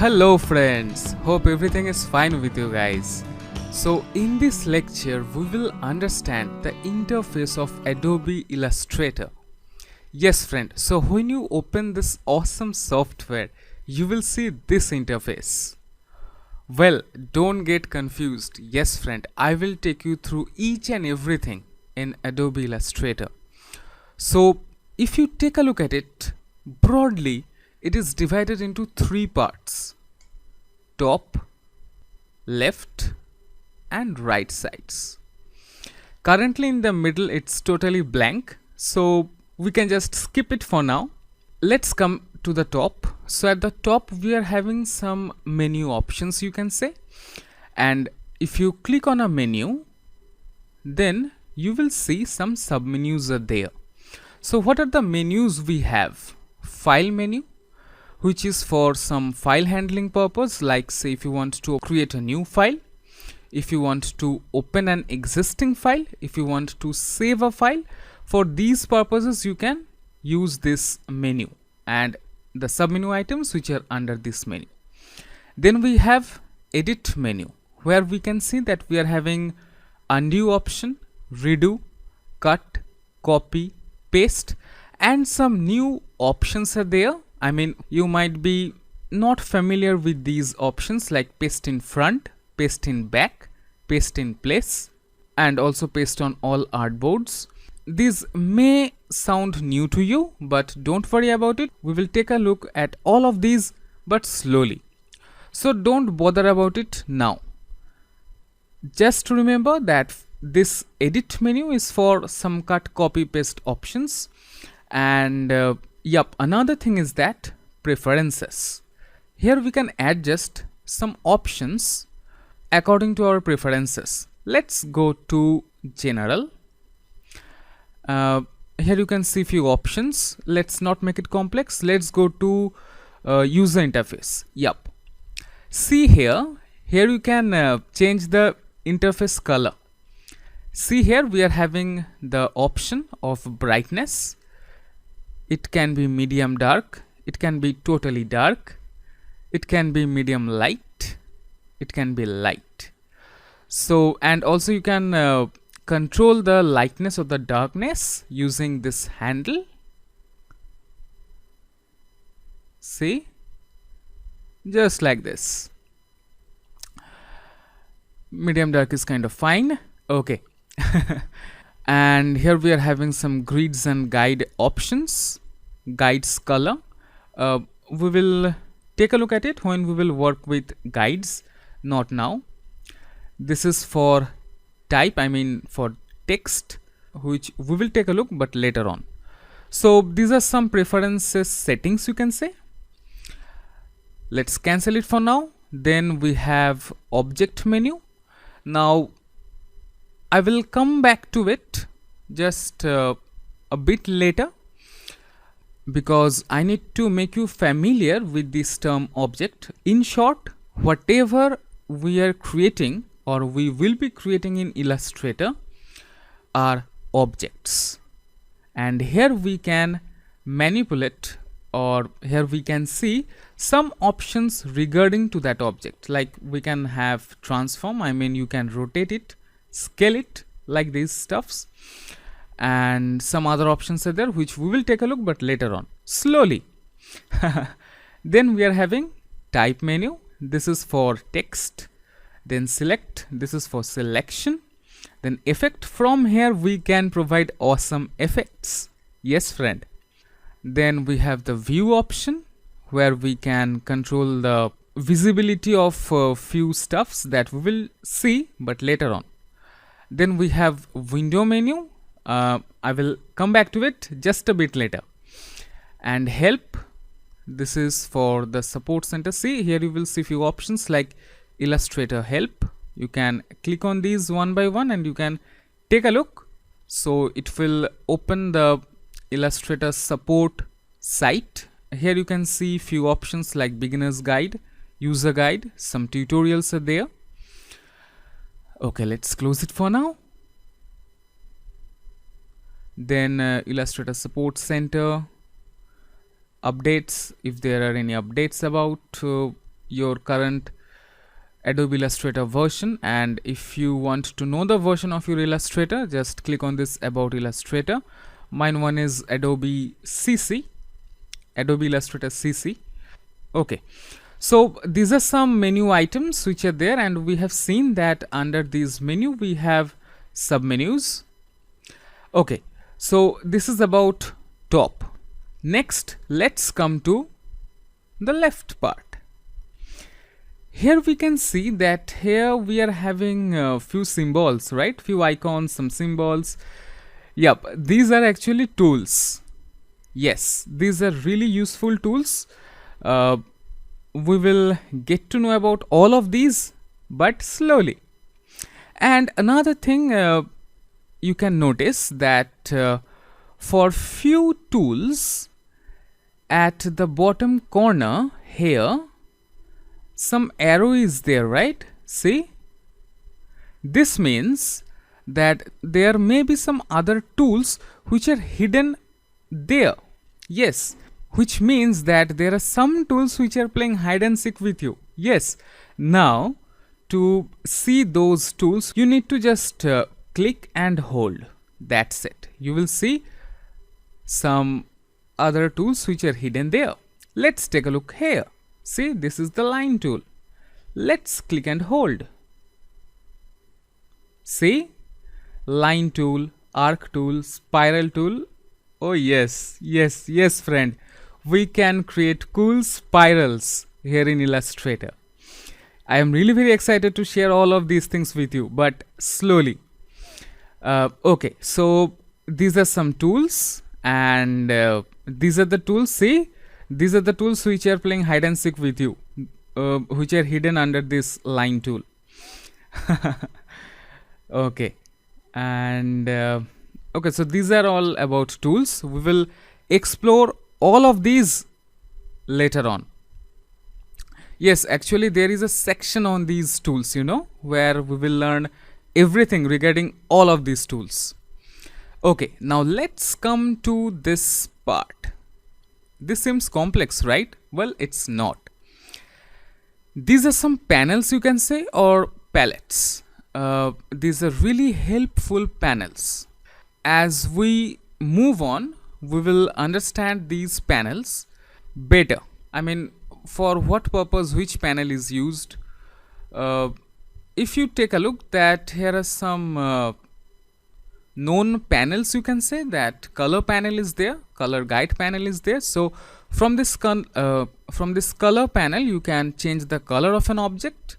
Hello friends, hope everything is fine with you guys. So in this lecture we will understand the interface of Adobe Illustrator. Yes friend, so when you open this awesome software you will see this interface. Well, don't get confused. Yes friend, I will take you through each and everything in Adobe Illustrator. So if you take a look at it broadly, it is divided into three parts: top, left and right sides. Currently in the middle it's totally blank, so we can just skip it for now. Let's come to the top. So at the top we are having some menu options, you can say, and if you click on a menu then you will see some submenus are there. So what are the menus we have? File menu, which is for some file handling purpose, like say if you want to create a new file, if you want to open an existing file, if you want to save a file. For these purposes you can use this menu and the submenu items which are under this menu. Then we have edit menu, where we can see that we are having undo option, redo, cut, copy, paste, and some new options are there. I mean, you might be not familiar with these options like paste in front, paste in back, paste in place, and also paste on all artboards. These may sound new to you, but don't worry about it. We will take a look at all of these, but slowly. So don't bother about it now. Just remember that this edit menu is for some cut, copy, paste options. And another thing is that preferences. Here we can adjust some options according to our preferences. Let's go to general. Here you can see few options. Let's not make it complex. Let's go to user interface. See here you can change the interface color. See here we are having the option of brightness. It can be medium dark, it can be totally dark, it can be medium light, it can be light. So, and also you can control the lightness or the darkness using this handle. See, just like this. Medium dark is kind of fine. Okay. And here we are having some grids and guide options. Guides color, we will take a look at it when we will work with guides, not now. This is for type, I mean for text, which we will take a look but later on. So these are some preferences settings, you can say. Let's cancel it for now. Then we have object menu. Now I will come back to it just a bit later, because I need to make you familiar with this term object. In short, whatever we are creating or we will be creating in Illustrator are objects, and here we can manipulate, or here we can see some options regarding to that object. Like we can have transform, I mean you can rotate it, scale it, like these stuffs, and some other options are there which we will take a look but later on, slowly. Then we are having type menu. This is for text. Then select, this is for selection. Then effect, from here we can provide awesome effects. Yes friend. Then we have the view option, where we can control the visibility of few stuffs that we will see but later on. Then we have window menu. I will come back to it just a bit later. And help, this is for the support center. See here you will see few options like Illustrator help. You can click on these one by one and you can take a look. So it will open the Illustrator support site. Here you can see few options like beginner's guide, user guide, some tutorials are there. Okay, let's close it for now. Then Illustrator support center, updates, if there are any updates about your current Adobe Illustrator version, and if you want to know the version of your Illustrator, just click on this about Illustrator. Mine one is Adobe CC, Adobe Illustrator CC. Okay, so these are some menu items which are there, and we have seen that under this menu we have submenus. Okay, so this is about top. Next, let's come to the left part. Here we can see that here we are having a few symbols, right? Few icons, some symbols. Yep, these are actually tools. Yes, these are really useful tools. We will get to know about all of these, but slowly. And another thing you can notice that for few tools at the bottom corner here, some arrow is there, right? See, this means that there may be some other tools which are hidden there. Yes, which means that there are some tools which are playing hide and seek with you. Yes, now to see those tools you need to just click and hold. That's it. You will see some other tools which are hidden there. Let's take a look here. See, this is the line tool. Let's click and hold. See, line tool, arc tool, spiral tool. Oh yes, yes, yes friend, we can create cool spirals here in Illustrator. I am really very excited to share all of these things with you, but slowly. Okay, so these are some tools, and these are the tools. See, these are the tools which are playing hide and seek with you, which are hidden under this line tool. Okay, and okay, so these are all about tools. We will explore all of these later on. Yes, actually there is a section on these tools, you know, where we will learn everything regarding all of these tools. Okay, now let's come to this part. This seems complex, right? Well, it's not. These are some panels, you can say, or palettes. These are really helpful panels. As we move on, we will understand these panels better. I mean, for what purpose which panel is used. If you take a look, that here are some known panels, you can say that color panel is there, color guide panel is there. So from this color panel you can change the color of an object.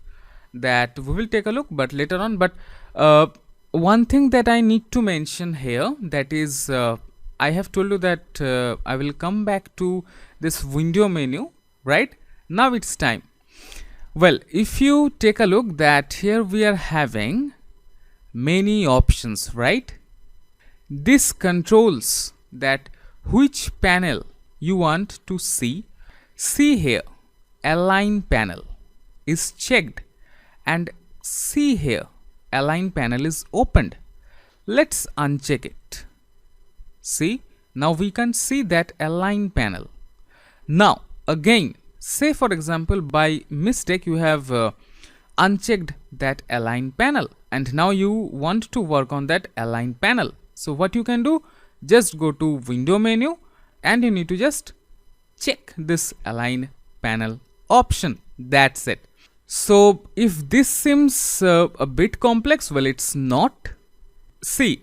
That we will take a look but later on. But one thing that I need to mention here, that is I have told you that I will come back to this window menu, right? Now it's time. Well, if you take a look, that here we are having many options, right? This controls that which panel you want to see. See here, align panel is checked, and see here, align panel is opened. Let's uncheck it. See, now we can see that align panel. Now again, say for example by mistake you have unchecked that align panel, and now you want to work on that align panel. So what you can do, just go to window menu and you need to just check this align panel option. That's it. So if this seems a bit complex, well, it's not. See,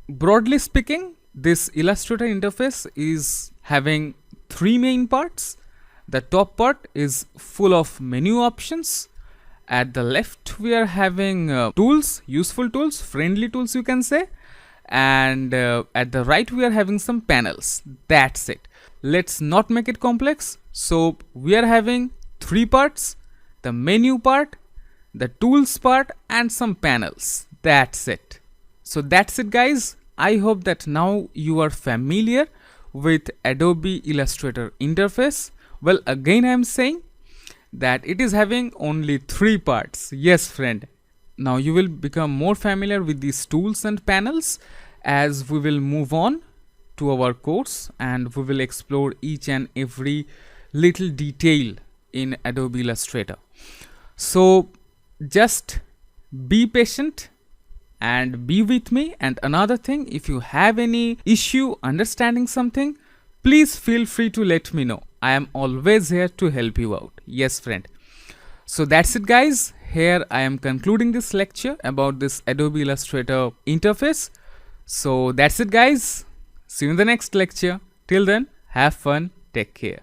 broadly speaking, this Illustrator interface is having three main parts. The top part is full of menu options. At the left we are having tools, useful tools, friendly tools you can say, and at the right we are having some panels. That's it. Let's not make it complex. So we are having three parts: the menu part, the tools part, and some panels. That's it. So that's it guys. I hope that now you are familiar with Adobe Illustrator interface. Well, again I am saying that it is having only three parts. Yes friend. Now you will become more familiar with these tools and panels as we will move on to our course, and we will explore each and every little detail in Adobe Illustrator. So just be patient and be with me. And another thing, if you have any issue understanding something, please feel free to let me know. I am always here to help you out. Yes, friend. So that's it, guys. Here I am concluding this lecture about this Adobe Illustrator interface. So that's it, guys. See you in the next lecture. Till then, have fun. Take care.